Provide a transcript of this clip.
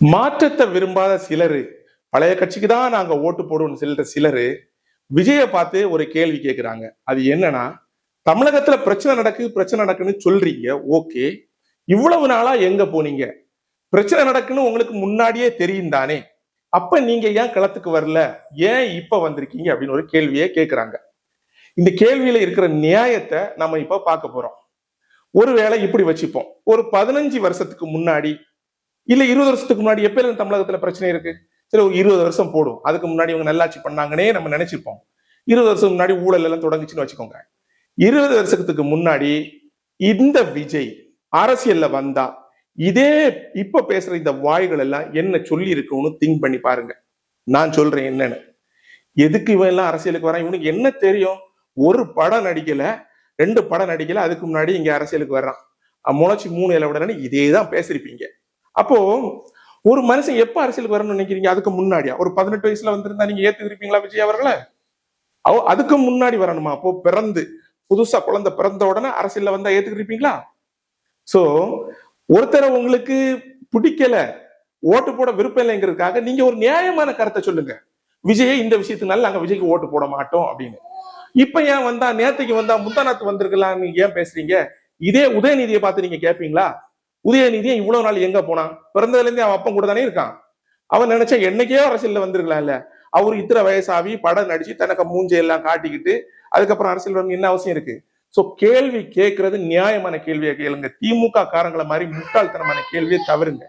மாற்றத்தை விரும்பாத சிலரு, பழைய கட்சிக்கு தான் நாங்க ஓட்டு போடுவோம்னு சொல்ற சிலரு விஜயை பார்த்து ஒரு கேள்வி கேட்கிறாங்க. அது என்னன்னா, தமிழகத்துல பிரச்சனை நடக்குன்னு சொல்றீங்க. ஓகே, இவ்வளவு நாளா எங்க போனீங்க? பிரச்சனை நடக்குன்னு உங்களுக்கு முன்னாடியே தெரியும் தானே, அப்ப நீங்க ஏன் களத்துக்கு வரல? ஏன் இப்ப வந்திருக்கீங்க அப்படின்னு ஒரு கேள்வியை கேட்கிறாங்க. இந்த கேள்வியில இருக்கிற நியாயத்தை நம்ம இப்ப பார்க்க போறோம். ஒருவேளை இப்படி வச்சுப்போம், ஒரு 15 வருஷத்துக்கு முன்னாடி இல்ல 20 வருஷத்துக்கு முன்னாடி எப்ப தமிழகத்துல பிரச்சனை இருக்கு? சரி, ஒரு 20 வருஷம் போடும். அதுக்கு முன்னாடி இவங்க நல்லாட்சி பண்ணாங்கன்னே நம்ம நினைச்சிருப்போம். 20 வருஷம் முன்னாடி ஊழல் எல்லாம் தொடங்குச்சுன்னு வச்சுக்கோங்க. 20 வருஷத்துக்கு முன்னாடி இந்த விஜய் அரசியல்ல வந்தா இதே இப்ப பேசுற இந்த வாய்கள் எல்லாம் என்ன சொல்லி இருக்கும்னு திங்க் பண்ணி பாருங்க. நான் சொல்றேன் என்னன்னு. எதுக்கு இவன் எல்லாம் அரசியலுக்கு வரான்? இவனுக்கு என்ன தெரியும்? ஒரு படம் நடிக்கல, 2 படம் நடிக்கல, அதுக்கு முன்னாடி இங்க அரசியலுக்கு வர்றான். முளைச்சு 3 இலை விடலன்னு இதேதான் பேசிருப்பீங்க. அப்போ ஒரு மனுஷன் எப்ப அரசியலுக்கு வரணும்னு நினைக்கிறீங்க? அதுக்கு முன்னாடியா? ஒரு 18 வயசுல வந்திருந்தா நீங்க ஏத்துக்கிருப்பீங்களா விஜய் அவர்களை? அதுக்கு முன்னாடி வரணுமா? அப்போ பிறந்து புதுசா குழந்தை பிறந்த உடனே அரசியல்ல வந்தா ஏத்துக்கிருப்பீங்களா? சோ ஒருத்தரை உங்களுக்கு பிடிக்கல, ஓட்டு போட விருப்பம் இல்லைங்கிறதுக்காக நீங்க ஒரு நியாயமான கருத்தை சொல்லுங்க. விஜய் இந்த விஷயத்தினால நாங்க விஜய்க்கு ஓட்டு போட மாட்டோம் அப்படின்னு. இப்ப ஏன் வந்தா, நேத்துக்கு வந்தா, முந்தாநாத்து வந்திருக்கலாம்னு ஏன் பேசுறீங்க? இதே உதயநிதியை பார்த்து நீங்க கேட்பீங்களா? உதயநிதியை இவ்வளவு நாள் எங்க போனான்? பிறந்ததுல இருந்தே அவன் அப்பன் கூட தானே இருக்கான். அவன் நினைச்சா என்னைக்கே அரசியல்ல வந்திருக்கலாம்ல. அவரு இத்தனை வயசாவி படம் நடிச்சு தனக்கு மூஞ்சை எல்லாம் காட்டிக்கிட்டு அதுக்கப்புறம் அரசியல் வந்து என்ன அவசியம் இருக்கு? சோ கேள்வி கேட்கறது நியாயமான கேள்வியை கேளுங்க. திமுக காரங்களை மாதிரி முட்டாள்தனமான கேள்வியை தவறுங்க.